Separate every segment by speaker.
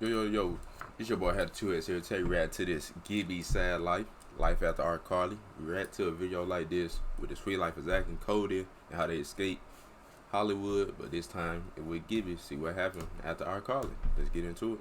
Speaker 1: Yo, it's your boy Had 2X here to take you right to this Gibby sad life after iCarly. We react to a video like this with the sweet life of Zach and Cody and how they escape Hollywood, but this time it with Gibby. See what happened after iCarly. Let's get into it.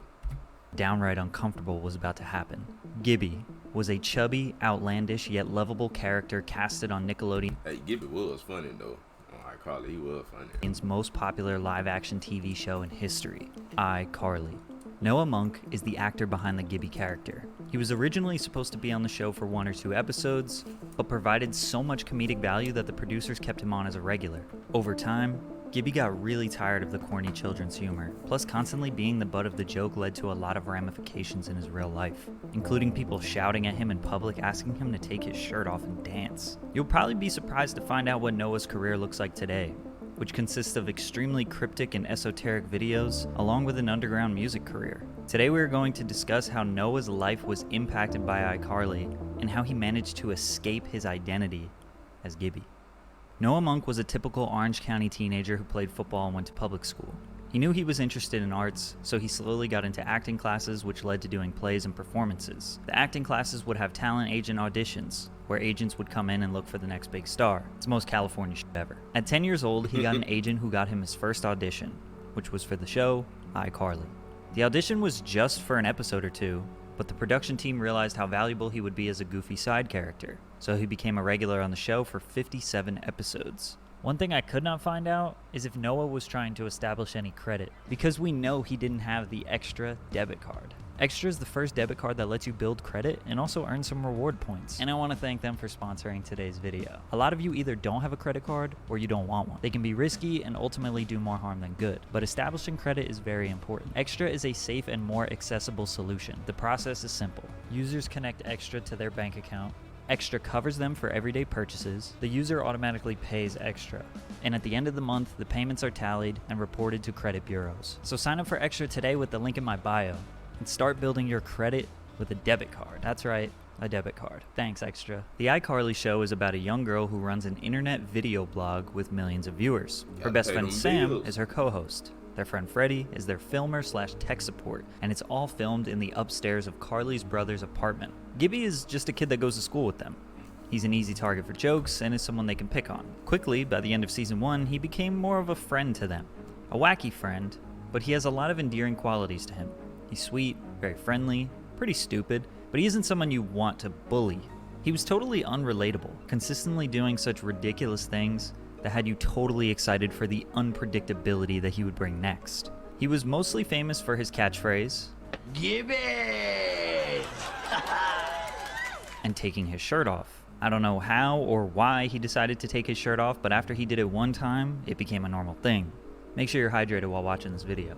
Speaker 2: Downright uncomfortable was about to happen. Gibby was a chubby, outlandish, yet lovable character casted on Nickelodeon.
Speaker 1: Hey, Gibby was funny though. On iCarly, he was funny.
Speaker 2: Its most popular live-action TV show in history, iCarly. Noah Monk is the actor behind the Gibby character. He was originally supposed to be on the show for 1 or 2 episodes, but provided so much comedic value that the producers kept him on as a regular. Over time, Gibby got really tired of the corny children's humor, plus constantly being the butt of the joke led to a lot of ramifications in his real life, including people shouting at him in public asking him to take his shirt off and dance. You'll probably be surprised to find out what Noah's career looks like today, which consists of extremely cryptic and esoteric videos, along with an underground music career. Today we are going to discuss how Noah's life was impacted by iCarly, and how he managed to escape his identity as Gibby. Noah Monk was a typical Orange County teenager who played football and went to public school. He knew he was interested in arts, so he slowly got into acting classes, which led to doing plays and performances. The acting classes would have talent agent auditions, where agents would come in and look for the next big star. It's the most California shit ever. At 10 years old, he got an agent who got him his first audition, which was for the show iCarly. The audition was just for an episode or 2, but the production team realized how valuable he would be as a goofy side character, so he became a regular on the show for 57 episodes. One thing I could not find out is if Noah was trying to establish any credit, because we know he didn't have the Extra debit card. Extra is the first debit card that lets you build credit and also earn some reward points. And I want to thank them for sponsoring today's video. A lot of you either don't have a credit card or you don't want one. They can be risky and ultimately do more harm than good, but establishing credit is very important. Extra is a safe and more accessible solution. The process is simple. Users connect Extra to their bank account. Extra covers them for everyday purchases. The user automatically pays Extra, and at the end of the month, the payments are tallied and reported to credit bureaus. So sign up for Extra today with the link in my bio, and start building your credit with a debit card. That's right, a debit card. Thanks, Extra. The iCarly show is about a young girl who runs an internet video blog with millions of viewers. Her best friend Sam is her co-host. Their friend Freddie is their filmer/tech support, and it's all filmed in the upstairs of Carly's brother's apartment. Gibby is just a kid that goes to school with them. He's an easy target for jokes and is someone they can pick on. Quickly, by the end of season 1, he became more of a friend to them. A wacky friend, but he has a lot of endearing qualities to him. He's sweet, very friendly, pretty stupid, but he isn't someone you want to bully. He was totally unrelatable, consistently doing such ridiculous things that had you totally excited for the unpredictability that he would bring next. He was mostly famous for his catchphrase, "Gibby!" and taking his shirt off. I don't know how or why he decided to take his shirt off, but after he did it one time, it became a normal thing. Make sure you're hydrated while watching this video.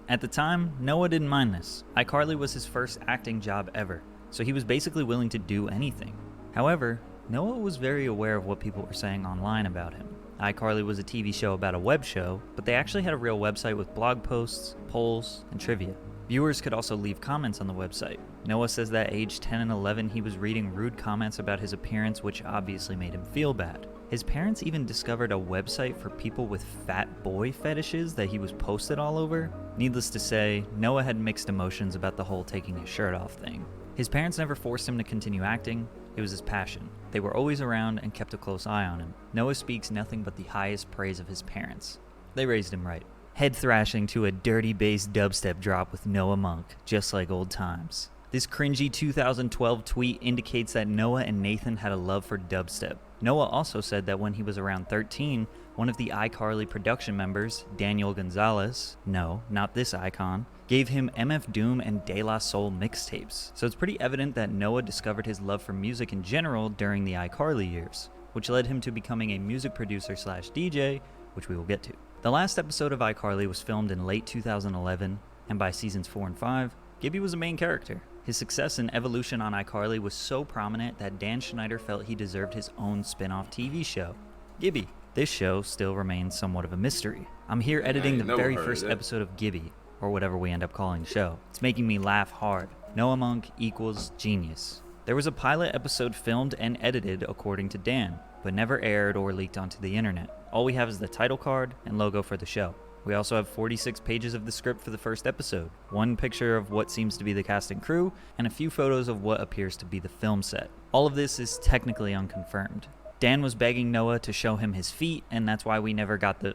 Speaker 2: At the time, Noah didn't mind this. iCarly was his first acting job ever, so he was basically willing to do anything. However, Noah was very aware of what people were saying online about him. iCarly was a TV show about a web show, but they actually had a real website with blog posts, polls, and trivia. Viewers could also leave comments on the website. Noah says that age 10 and 11 he was reading rude comments about his appearance, which obviously made him feel bad. His parents even discovered a website for people with fat boy fetishes that he was posted all over. Needless to say, Noah had mixed emotions about the whole taking his shirt off thing. His parents never forced him to continue acting. It was his passion. They were always around and kept a close eye on him. Noah speaks nothing but the highest praise of his parents. They raised him right. Head thrashing to a dirty bass dubstep drop with Noah Monk, just like old times. This cringy 2012 tweet indicates that Noah and Nathan had a love for dubstep. Noah also said that when he was around 13, one of the iCarly production members, Daniel Gonzalez, no, not this icon, gave him MF Doom and De La Soul mixtapes. So it's pretty evident that Noah discovered his love for music in general during the iCarly years, which led him to becoming a music producer/DJ, which we will get to. The last episode of iCarly was filmed in late 2011, and by seasons 4 and 5, Gibby was a main character. His success and evolution on iCarly was so prominent that Dan Schneider felt he deserved his own spin-off TV show, Gibby. This show still remains somewhat of a mystery. I'm here editing the very first episode of Gibby, or whatever we end up calling the show. It's making me laugh hard. Noah Monk equals genius. There was a pilot episode filmed and edited according to Dan, but never aired or leaked onto the internet. All we have is the title card and logo for the show. We also have 46 pages of the script for the first episode, one picture of what seems to be the cast and crew, and a few photos of what appears to be the film set. All of this is technically unconfirmed. Dan was begging Noah to show him his feet, and that's why we never got the...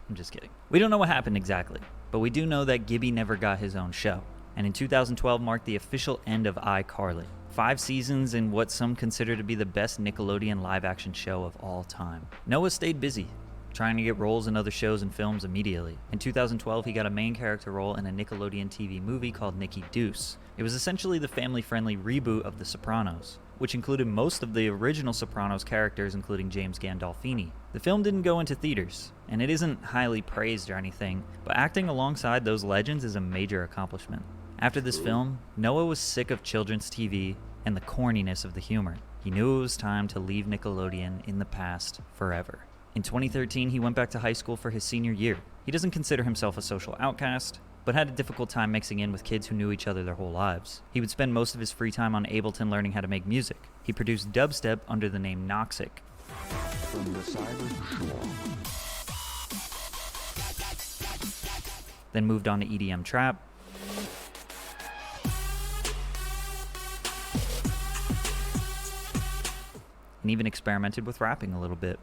Speaker 2: I'm just kidding. We don't know what happened exactly, but we do know that Gibby never got his own show. And in 2012 marked the official end of iCarly. 5 seasons in what some consider to be the best Nickelodeon live-action show of all time. Noah stayed busy, trying to get roles in other shows and films immediately. In 2012, he got a main character role in a Nickelodeon TV movie called Nicky Deuce. It was essentially the family-friendly reboot of The Sopranos, which included most of the original Sopranos characters, including James Gandolfini. The film didn't go into theaters, and it isn't highly praised or anything, but acting alongside those legends is a major accomplishment. After this film, Noah was sick of children's TV and the corniness of the humor. He knew it was time to leave Nickelodeon in the past forever. In 2013, he went back to high school for his senior year. He doesn't consider himself a social outcast, but had a difficult time mixing in with kids who knew each other their whole lives. He would spend most of his free time on Ableton learning how to make music. He produced dubstep under the name Noxic.
Speaker 3: From the cyber shore.
Speaker 2: Then moved on to EDM trap, and even experimented with rapping a little bit.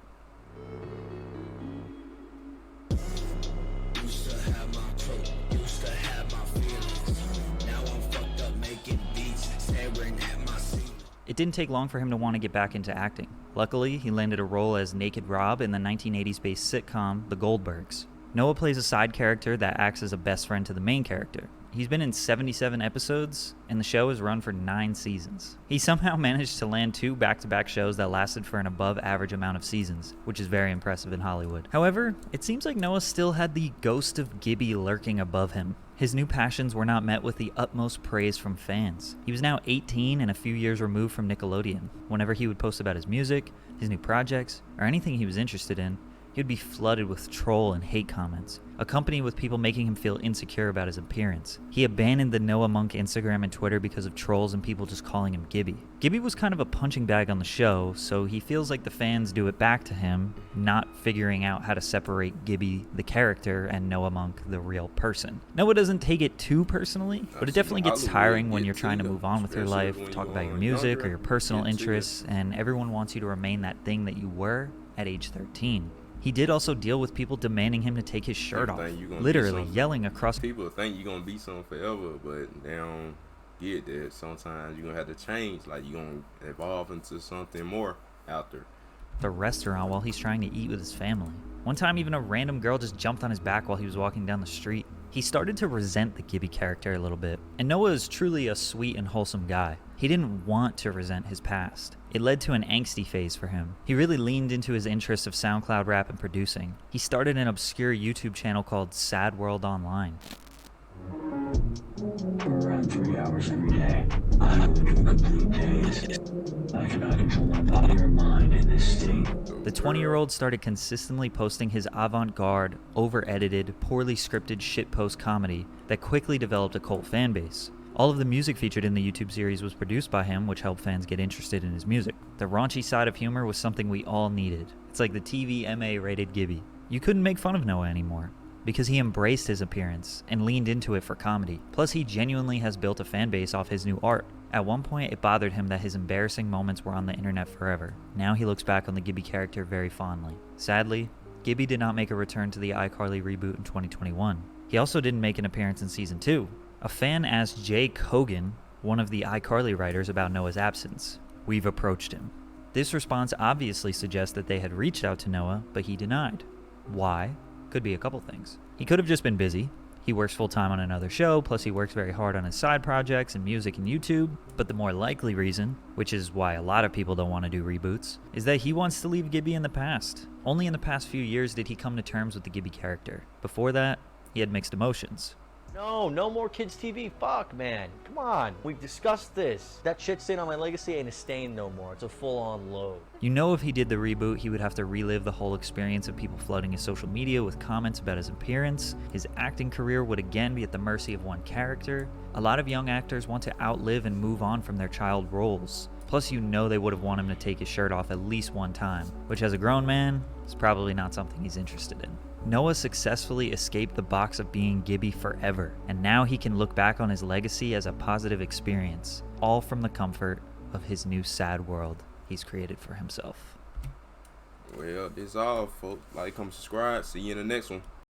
Speaker 2: It didn't take long for him to want to get back into acting. Luckily, he landed a role as Naked Rob in the 1980s-based sitcom The Goldbergs. Noah plays a side character that acts as a best friend to the main character. He's been in 77 episodes, and the show has run for 9 seasons. He somehow managed to land 2 back-to-back shows that lasted for an above-average amount of seasons, which is very impressive in Hollywood. However, it seems like Noah still had the ghost of Gibby lurking above him. His new passions were not met with the utmost praise from fans. He was now 18 and a few years removed from Nickelodeon. Whenever he would post about his music, his new projects, or anything he was interested in, he would be flooded with troll and hate comments, accompanied with people making him feel insecure about his appearance. He abandoned the Noah Monk Instagram and Twitter because of trolls and people just calling him Gibby. Gibby was kind of a punching bag on the show, so he feels like the fans do it back to him, not figuring out how to separate Gibby the character and Noah Monk the real person. Noah doesn't take it too personally, but it definitely gets tiring when you're trying to move on with your life, talk about your music or your personal interests, and everyone wants you to remain that thing that you were at age 13. He did also deal with people demanding him to take his shirt off, literally yelling across.
Speaker 1: People think you're going to be something forever, but they don't get that. Sometimes you're going to have to change, like you're going to evolve into something more after.
Speaker 2: The restaurant while he's trying to eat with his family. One time even a random girl just jumped on his back while he was walking down the street. He started to resent the Gibby character a little bit, and Noah is truly a sweet and wholesome guy. He didn't want to resent his past. It led to an angsty phase for him. He really leaned into his interest of SoundCloud rap and producing. He started an obscure YouTube channel called Sad World Online.
Speaker 3: For around 3 hours every day, I live in a complete daze. I cannot control my body or mind in this state.
Speaker 2: The 20-year-old started consistently posting his avant-garde, over-edited, poorly scripted shitpost comedy that quickly developed a cult fan base. All of the music featured in the YouTube series was produced by him, which helped fans get interested in his music. The raunchy side of humor was something we all needed. It's like the TV MA-rated Gibby. You couldn't make fun of Noah anymore, because he embraced his appearance and leaned into it for comedy. Plus, he genuinely has built a fan base off his new art. At one point, it bothered him that his embarrassing moments were on the internet forever. Now he looks back on the Gibby character very fondly. Sadly, Gibby did not make a return to the iCarly reboot in 2021. He also didn't make an appearance in season 2. A fan asked Jake Hogan, one of the iCarly writers, about Noah's absence. We've approached him. This response obviously suggests that they had reached out to Noah, but he denied. Why? Could be a couple things. He could have just been busy. He works full-time on another show, plus he works very hard on his side projects and music and YouTube. But the more likely reason, which is why a lot of people don't want to do reboots, is that he wants to leave Gibby in the past. Only in the past few years did he come to terms with the Gibby character. Before that, he had mixed emotions.
Speaker 4: No more kids TV. Fuck, man. Come on. We've discussed this. That shit staying on my legacy ain't a stain no more. It's a full-on load.
Speaker 2: You know, if he did the reboot, he would have to relive the whole experience of people flooding his social media with comments about his appearance. His acting career would again be at the mercy of one character. A lot of young actors want to outlive and move on from their child roles. Plus, you know they would have wanted him to take his shirt off at least one time, which as a grown man, is probably not something he's interested in. Noah successfully escaped the box of being Gibby forever, and now he can look back on his legacy as a positive experience, all from the comfort of his new sad world he's created for himself.
Speaker 1: Well, this all, folks. Like, comment, subscribe. See you in the next one.